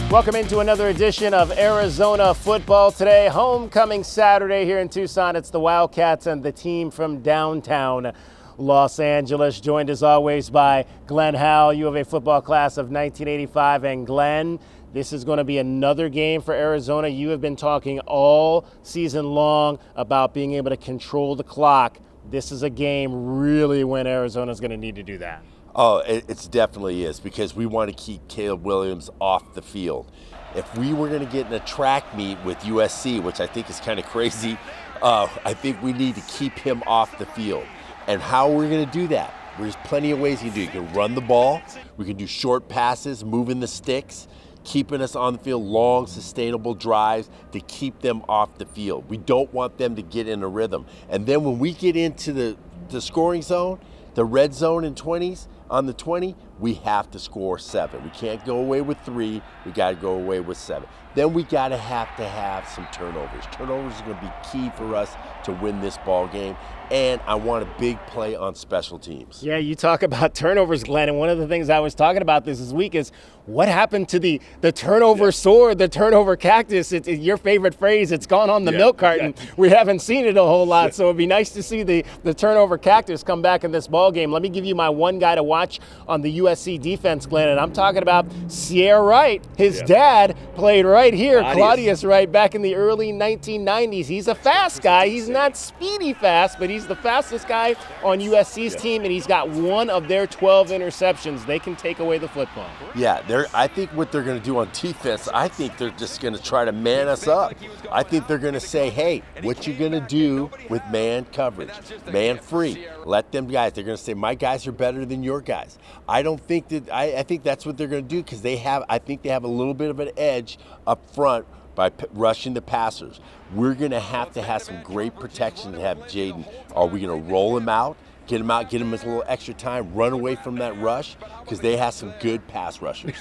Welcome into another edition of Arizona Football Today. Homecoming Saturday here in Tucson. It's the Wildcats and the team from downtown Los Angeles. Joined as always by Glenn Howell, U of A football class of 1985. And Glenn, this is going to be another game for Arizona. You have been talking all season long about being able to control the clock. This is a game really when Arizona's going to need to do that. Oh, it definitely is, because we want to keep Caleb Williams off the field. If we were going to get in a track meet with USC, which I think is kind of crazy, I think we need to keep him off the field. And how we're going to do that? There's plenty of ways you can do it. You can run the ball. We can do short passes, moving the sticks, keeping us on the field, long, sustainable drives to keep them off the field. We don't want them to get in a rhythm. And then when we get into the scoring zone, the red zone in 20s, on the 20, we have to score 7. We can't go away with 3. We got to go away with 7. Then we got to have some turnovers. Turnovers are going to be key for us to win this ball game. And I want a big play on special teams. Yeah, you talk about turnovers, Glenn, and one of the things I was talking about this week is what happened to the turnover sword, the turnover cactus. It's your favorite phrase. It's gone on the milk carton. Yeah. We haven't seen it a whole lot, so it'd be nice to see the turnover cactus come back in this ball game. Let me give you my one guy to watch on the USC defense, Glenn, and I'm talking about Sierra Wright. His dad played right here, Claudius Wright, back in the early 1990s. He's a fast guy. He's not speedy fast, but he's the fastest guy on USC's team, and he's got one of their 12 interceptions. They can take away the football. Yeah, I think what they're going to do on defense, I think they're just going to try to man us up. I think they're going to say, hey, what you going to do with man coverage, man free? Let them guys. They're going to say, my guys are better than your guys. I don't think that. I think that's what they're going to do, because I think they have a little bit of an edge up front by rushing the passers. We're going to have some great protection to have Jaden. Are we going to roll him out, get him a little extra time, run away from that rush? Because they have some good pass rushers.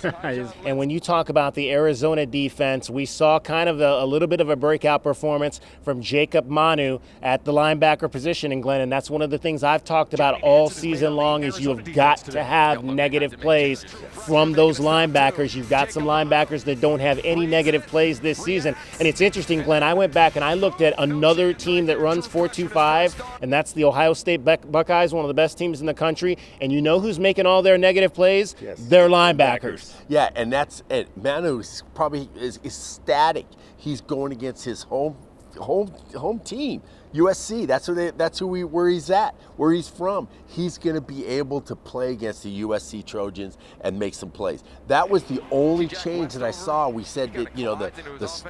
And when you talk about the Arizona defense, we saw kind of a little bit of a breakout performance from Jacob Manu at the linebacker position in Glenn, and that's one of the things I've talked about all season long is you have got to have negative plays from those linebackers. You've got some linebackers that don't have any negative plays this season. And it's interesting, Glenn, I went back and I looked at another team that runs 4-2-5, and that's the Ohio State Buckeyes, one of the best teams in the country. And you know who's making all their negative plays? Yes. Their linebackers. Yeah, and that's it. Manu probably is ecstatic. He's going against his home team, USC. That's where he's at, where he's from. He's going to be able to play against the USC Trojans and make some plays. That was the only change that I saw. We said that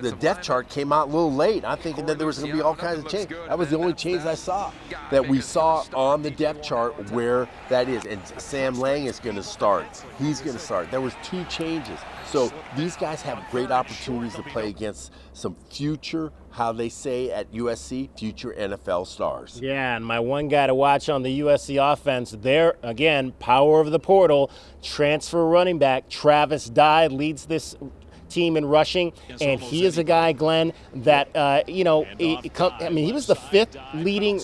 the depth chart came out a little late. I'm thinking that there was going to be all kinds of change. That was the only change I saw that we saw on the depth chart where that is. And Sam Lang is going to start. He's going to start. There was 2 changes. So these guys have great opportunities to play against some future, how they say at USC, future NFL stars. Yeah, and my one guy to watch on the USC offense, there again, power of the portal, transfer running back Travis Dye leads this team in rushing, and he is a guy, Glenn, that he was the 5th leading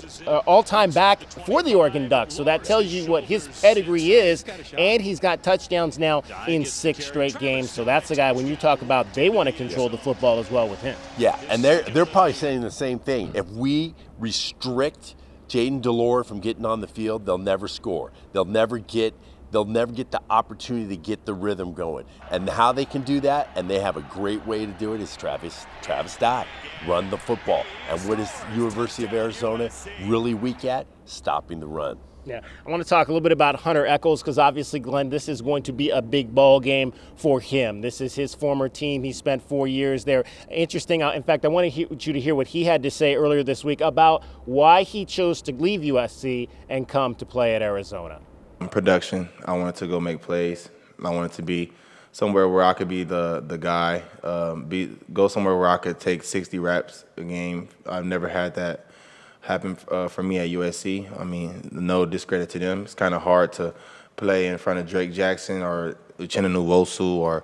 all-time back for the Oregon Ducks, so that tells you what his pedigree is, and he's got touchdowns now in 6 straight games, so that's the guy when you talk about they want to control the football as well with him. Yeah, and they're probably saying the same thing. If we restrict Jaden Delore from getting on the field, they'll never score. They'll never get the opportunity to get the rhythm going. And how they can do that, and they have a great way to do it, is Travis Dye. Run the football. And what is University of Arizona really weak at? Stopping the run. Yeah, I want to talk a little bit about Hunter Echols because obviously, Glenn, this is going to be a big ball game for him. This is his former team. He spent 4 years there. Interesting. In fact, I want you to hear what he had to say earlier this week about why he chose to leave USC and come to play at Arizona. Production. I wanted to go make plays. I wanted to be somewhere where I could be the guy, go somewhere where I could take 60 reps a game. I've never had that happen for me at USC. I mean, no discredit to them. It's kind of hard to play in front of Drake Jackson or Uchenna Nwosu or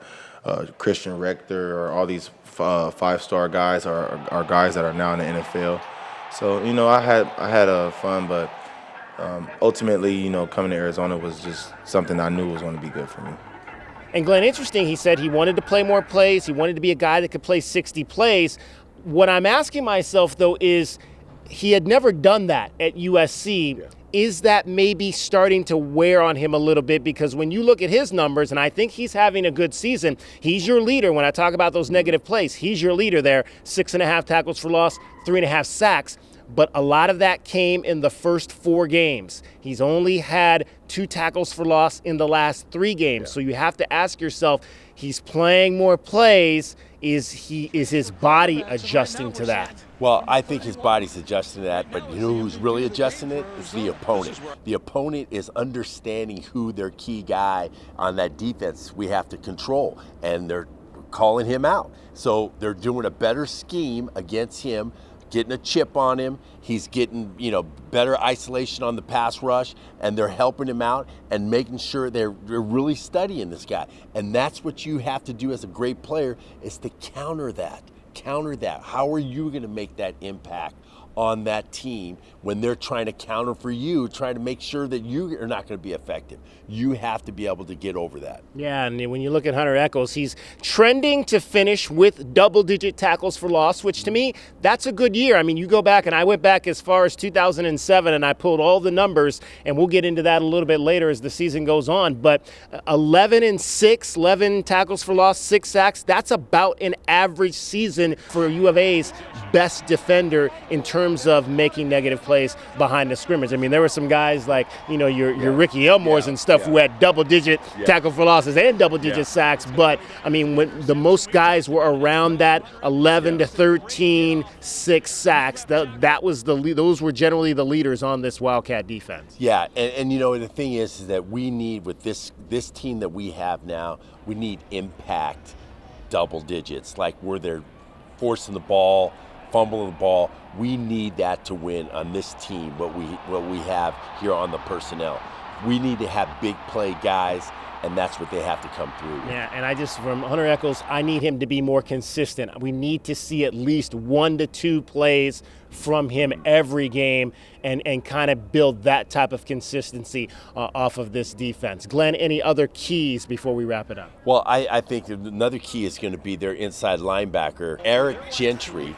Christian Rector or all these 5-star guys are guys that are now in the NFL. So, I had fun, but ultimately, coming to Arizona was just something I knew was going to be good for me. And Glenn, interesting, he said he wanted to play more plays. He wanted to be a guy that could play 60 plays. What I'm asking myself, though, is he had never done that at USC. Yeah. Is that maybe starting to wear on him a little bit? Because when you look at his numbers, and I think he's having a good season, he's your leader. When I talk about those negative plays, he's your leader there. 6.5 tackles for loss, 3.5 sacks. But a lot of that came in the first 4 games. He's only had 2 tackles for loss in the last 3 games. Yeah. So you have to ask yourself, he's playing more plays. Is his body adjusting to that? Well, I think his body's adjusting to that, but you know who's really adjusting it? It's the opponent. The opponent is understanding who their key guy on that defense we have to control, and they're calling him out. So they're doing a better scheme against him, getting a chip on him. He's getting, better isolation on the pass rush, and they're helping him out and making sure they're really studying this guy. And that's what you have to do as a great player, is to counter that. How are you going to make that impact on that team when they're trying to counter for you, trying to make sure that you are not going to be effective? You have to be able to get over that. Yeah, and when you look at Hunter Echols, he's trending to finish with double-digit tackles for loss, which to me, that's a good year. I mean, you go back, and I went back as far as 2007, and I pulled all the numbers, and we'll get into that a little bit later as the season goes on. But 11-6, 11 tackles for loss, 6 sacks, that's about an average season for U of A's best defender in terms of making negative plays behind the scrimmage. I mean, there were some guys like, your Ricky Elmores and stuff who had double-digit tackle for losses and double-digit sacks. But, I mean, when the most guys were around that 11 to 13, 6 sacks, those were generally the leaders on this Wildcat defense. Yeah, and the thing is that we need, with this team that we have now, we need impact double digits, like where they're forcing the ball, fumbling the ball. We need that to win on this team, what we have here on the personnel. We need to have big play guys, and that's what they have to come through. Yeah, and from Hunter Echols, I need him to be more consistent. We need to see at least 1 to 2 plays from him every game and kind of build that type of consistency off of this defense. Glenn, any other keys before we wrap it up? Well, I think another key is going to be their inside linebacker, Eric Gentry.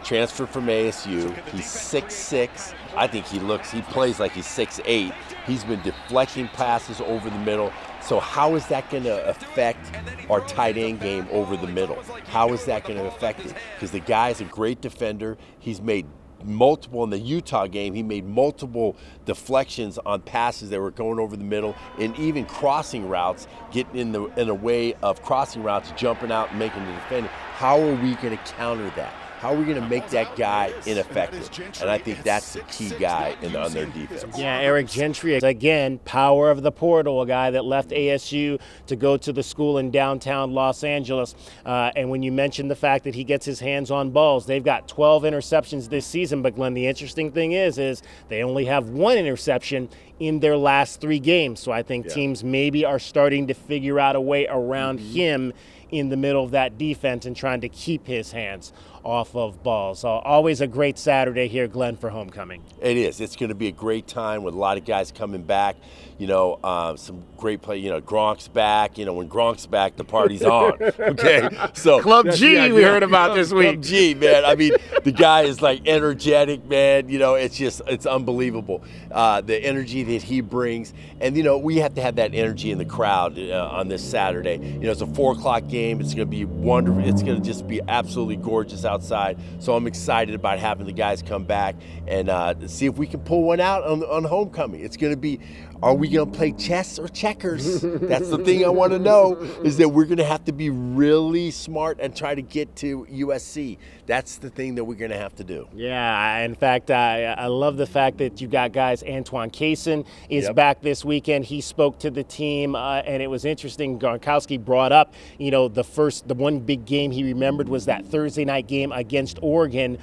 Transferred from ASU. He's 6'6". I think he plays like he's 6'8". He's been deflecting passes over the middle. So how is that going to affect our tight end game over the middle? How is that going to affect it? Because the guy's a great defender. He's made multiple in the Utah game. He made multiple deflections on passes that were going over the middle, and even crossing routes, getting in the way of crossing routes, jumping out and making the defender. How are we going to counter that? How are we going to make that guy ineffective? And I think that's the key guy on their defense. Yeah, Eric Gentry, again, power of the portal, a guy that left ASU to go to the school in downtown Los Angeles. And when you mentioned the fact that he gets his hands on balls, they've got 12 interceptions this season. But, Glenn, the interesting thing is they only have 1 interception in their last 3 games. So I think teams maybe are starting to figure out a way around him in the middle of that defense and trying to keep his hands off of balls. So always a great Saturday here, Glenn, for homecoming. It is. It's going to be a great time with a lot of guys coming back. Some great play. Gronk's back. When Gronk's back, the party's on. Okay, so Club G we heard about this week. Club G, man. I mean, the guy is like energetic, man. It's unbelievable. The energy that he brings, and we have to have that energy in the crowd on this Saturday. It's a 4:00 game. It's going to be wonderful. It's going to just be absolutely gorgeous outside. So I'm excited about having the guys come back and see if we can pull one out on homecoming. It's going to be, are we going to play chess or checkers? That's the thing I want to know, is that we're going to have to be really smart and try to get to USC. That's the thing that we're going to have to do. Yeah, in fact, I love the fact that you've got guys. Antoine Kaysen is back this weekend. He spoke to the team, and it was interesting. Gronkowski brought up, the one big game he remembered was that Thursday night game against Oregon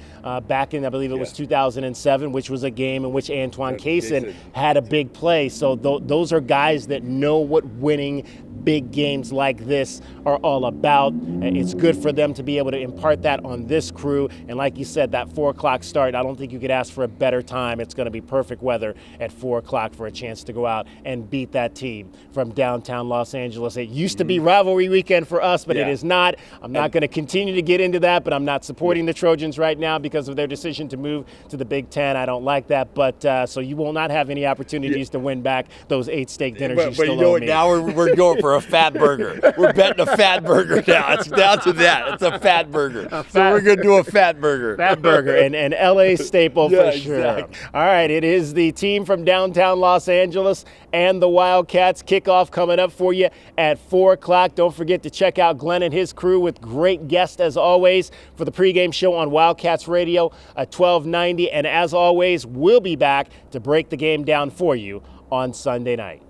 back in, I believe it was 2007, which was a game in which Antoine Kaysen had a big play. So those are guys that know what winning big games like this are all about. It's good for them to be able to impart that on this crew. And like you said, that 4 o'clock start, I don't think you could ask for a better time. It's going to be perfect weather at 4 o'clock for a chance to go out and beat that team from downtown Los Angeles. It used to be rivalry weekend for us, but it is not. I'm not going to continue to get into that, but I'm not supporting the Trojans right now because of their decision to move to the Big Ten. I don't like that, but so you will not have any opportunities to win back those 8 steak dinners you still owe me. Now we're going for a fat burger. We're betting a fat burger now. It's down to that. It's a fat burger. So we're going to do a fat burger. Fat burger, and LA staple for sure. Exactly. All right, it is the team from downtown Los Angeles and the Wildcats. Kickoff coming up for you at 4 o'clock. Don't forget to check out Glenn and his crew with great guests as always for the pregame show on Wildcats Radio at 1290. And as always, we'll be back to break the game down for you on Sunday night.